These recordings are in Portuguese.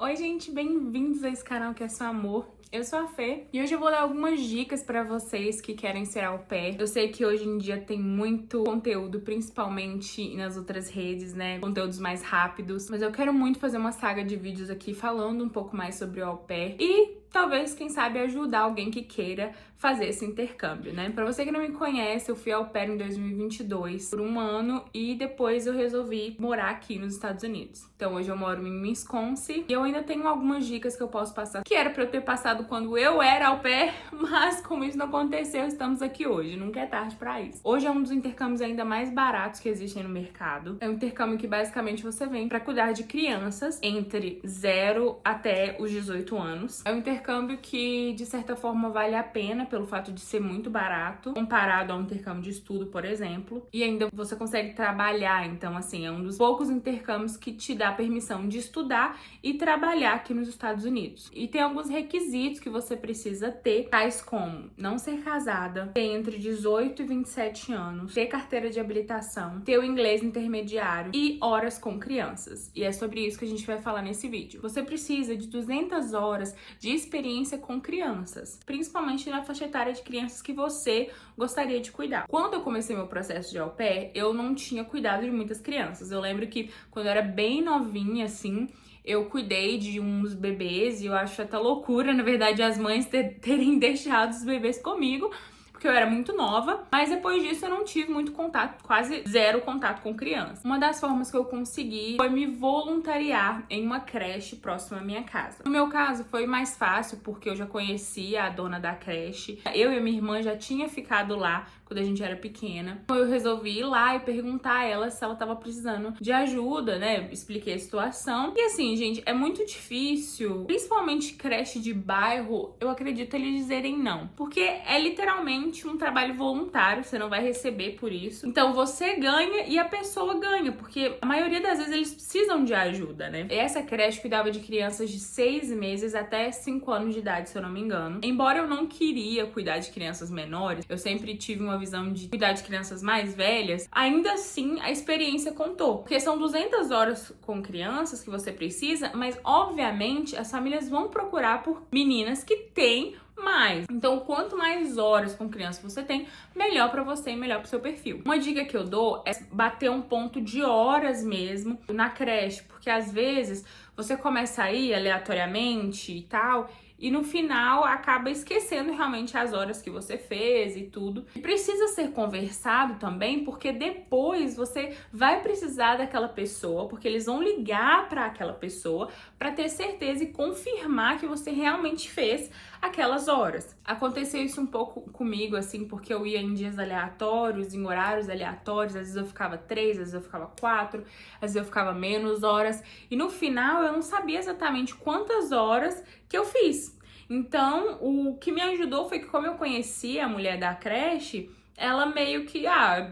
Oi gente, bem-vindos a esse canal que é Só Amor. Eu sou a Fê e hoje eu vou dar algumas dicas pra vocês que querem ser au pair. Eu sei que hoje em dia tem muito conteúdo, principalmente nas outras redes, né? Conteúdos mais rápidos. Mas eu quero muito fazer uma saga de vídeos aqui falando um pouco mais sobre o au pair e talvez, quem sabe, ajudar alguém que queira fazer esse intercâmbio, né? Pra você que não me conhece, eu fui au pair em 2022 por um ano e depois eu resolvi morar aqui nos Estados Unidos. Então hoje eu moro em Wisconsin e eu ainda tenho algumas dicas que eu posso passar, que era pra eu ter passado quando eu era au pair, mas como isso não aconteceu, estamos aqui hoje. Nunca é tarde pra isso. Hoje é um dos intercâmbios ainda mais baratos que existem no mercado. É um intercâmbio que basicamente você vem pra cuidar de crianças entre 0 até os 18 anos. É um intercâmbio que, de certa forma, vale a pena pelo fato de ser muito barato, comparado a um intercâmbio de estudo, por exemplo. E ainda você consegue trabalhar, então, assim, é um dos poucos intercâmbios que te dá permissão de estudar e trabalhar aqui nos Estados Unidos. E tem alguns requisitos que você precisa ter, tais como não ser casada, ter entre 18 e 27 anos, ter carteira de habilitação, ter o inglês intermediário e horas com crianças. E é sobre isso que a gente vai falar nesse vídeo. Você precisa de 200 horas de experiência com crianças, principalmente na faixa etária de crianças que você gostaria de cuidar. Quando eu comecei meu processo de au pair, eu não tinha cuidado de muitas crianças. Eu lembro que quando eu era bem novinha, assim, eu cuidei de uns bebês e eu acho até loucura, na verdade, as mães terem deixado os bebês comigo, porque eu era muito nova, mas depois disso eu não tive muito contato, quase zero contato com criança. Uma das formas que eu consegui foi me voluntariar em uma creche próxima à minha casa. No meu caso foi mais fácil porque eu já conhecia a dona da creche, eu e a minha irmã já tinha ficado lá quando a gente era pequena. Então eu resolvi ir lá e perguntar a ela se ela tava precisando de ajuda, né? Expliquei a situação. E assim, gente, é muito difícil, principalmente creche de bairro, eu acredito eles dizerem não. Porque é literalmente um trabalho voluntário, você não vai receber por isso. Então você ganha e a pessoa ganha, porque a maioria das vezes eles precisam de ajuda, né? Essa creche cuidava de crianças de 6 meses até 5 anos de idade, se eu não me engano. Embora eu não queria cuidar de crianças menores, eu sempre tive uma visão de cuidar de crianças mais velhas, ainda assim a experiência contou. Porque são 200 horas com crianças que você precisa, mas obviamente as famílias vão procurar por meninas que têm mais. Então, quanto mais horas com criança você tem, melhor pra você e melhor pro seu perfil. Uma dica que eu dou é bater um ponto de horas mesmo na creche, porque às vezes você começa a ir aleatoriamente e tal, e no final acaba esquecendo realmente as horas que você fez e tudo. E precisa ser conversado também, porque depois você vai precisar daquela pessoa, porque eles vão ligar para aquela pessoa para ter certeza e confirmar que você realmente fez aquelas horas. Aconteceu isso um pouco comigo, assim, porque eu ia em dias aleatórios, em horários aleatórios, às vezes eu ficava 3, às vezes eu ficava 4, às vezes eu ficava menos horas, e no final eu não sabia exatamente quantas horas que eu fiz. Então, o que me ajudou foi que, como eu conhecia a mulher da creche, ela meio que,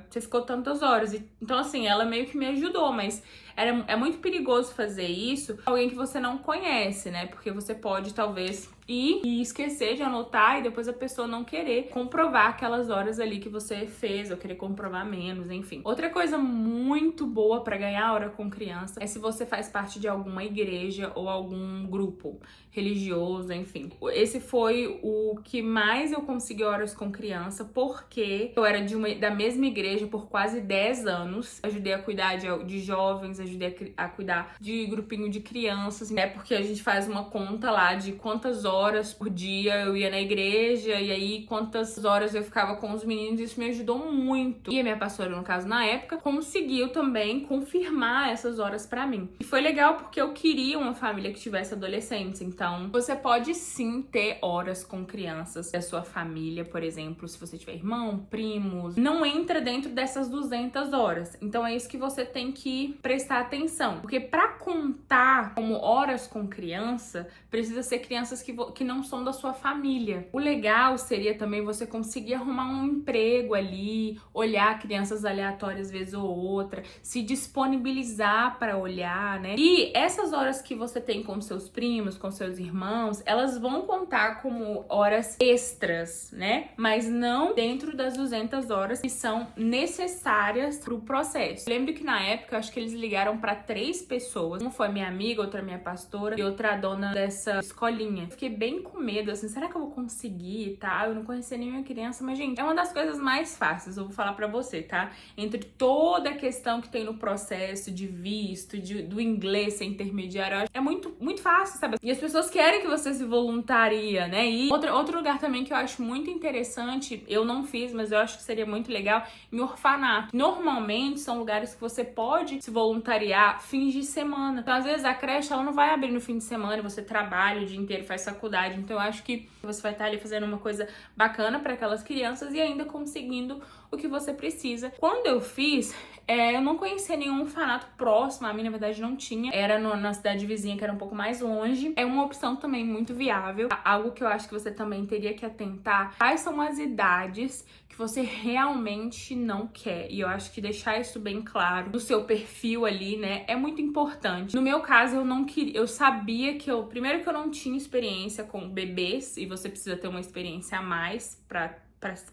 você ficou tantas horas. Então, assim, ela meio que me ajudou, mas é muito perigoso fazer isso com alguém que você não conhece, né? Porque você pode, talvez, ir e esquecer de anotar e depois a pessoa não querer comprovar aquelas horas ali que você fez, ou querer comprovar menos, enfim. Outra coisa muito boa pra ganhar hora com criança é se você faz parte de alguma igreja ou algum grupo religioso, enfim. Esse foi o que mais eu consegui horas com criança, porque eu era da mesma igreja por quase 10 anos. Ajudei a cuidar de jovens, ajudei a cuidar de grupinho de crianças, né? Porque a gente faz uma conta lá de quantas horas por dia eu ia na igreja e aí quantas horas eu ficava com os meninos. Isso me ajudou muito. E a minha pastora, no caso, na época, conseguiu também confirmar essas horas pra mim. E foi legal porque eu queria uma família que tivesse adolescentes. Então, você pode sim ter horas com crianças da sua família, por exemplo, se você tiver irmão, primos. Não entra dentro dessas 200 horas. Então, é isso que você tem que prestar atenção. Porque pra contar como horas com criança, precisa ser crianças que não são da sua família. O legal seria também você conseguir arrumar um emprego ali, olhar crianças aleatórias vez ou outra, se disponibilizar para olhar, né? E essas horas que você tem com seus primos, com seus irmãos, elas vão contar como horas extras, né? Mas não dentro das 200 horas que são necessárias pro processo. Eu lembro que na época, eu acho que eles ligaram ligaram pra 3 pessoas. Uma foi minha amiga, outra minha pastora e outra a dona dessa escolinha. Fiquei bem com medo, assim, será que eu vou conseguir e tal? Eu não conhecia nenhuma criança, mas, gente, é uma das coisas mais fáceis, eu vou falar pra você, tá? Entre toda a questão que tem no processo de visto, do inglês ser intermediário, é muito fácil, sabe? E as pessoas querem que você se voluntaria, né? E outro lugar também que eu acho muito interessante, eu não fiz, mas eu acho que seria muito legal, em orfanato. Normalmente são lugares que você pode se voluntariar fins de semana. Então, às vezes, a creche, ela não vai abrir no fim de semana, você trabalha o dia inteiro, faz faculdade. Então, eu acho que você vai estar ali fazendo uma coisa bacana para aquelas crianças e ainda conseguindo o que você precisa. Quando eu fiz, eu não conhecia nenhum orfanato próximo, a mim, na verdade, não tinha. Era na cidade vizinha, que era um pouco mais longe. É uma opção também muito viável. Algo que eu acho que você também teria que atentar, quais são as idades que você realmente não quer. E eu acho que deixar isso bem claro no seu perfil ali, né, é muito importante. No meu caso, eu não queria, eu sabia que primeiro que eu não tinha experiência com bebês, e você precisa ter uma experiência a mais pra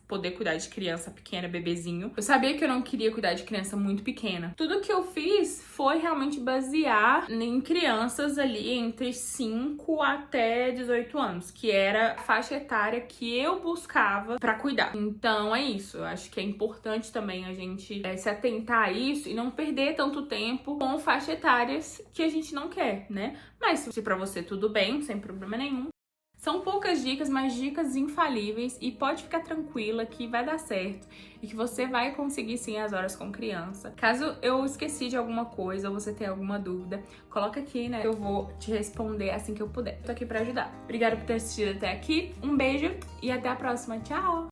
poder cuidar de criança pequena, bebezinho. Eu sabia que eu não queria cuidar de criança muito pequena. Tudo que eu fiz foi realmente basear em crianças ali entre 5 até 18 anos, que era a faixa etária que eu buscava pra cuidar. Então é isso, eu acho que é importante também a gente se atentar a isso e não perder tanto tempo com faixas etárias que a gente não quer, né? Mas se pra você tudo bem, sem problema nenhum. São poucas dicas, mas dicas infalíveis, e pode ficar tranquila que vai dar certo e que você vai conseguir sim as horas com criança. Caso eu esqueci de alguma coisa ou você tenha alguma dúvida, coloca aqui, né? Eu vou te responder assim que eu puder. Tô aqui pra ajudar. Obrigada por ter assistido até aqui, um beijo e até a próxima. Tchau!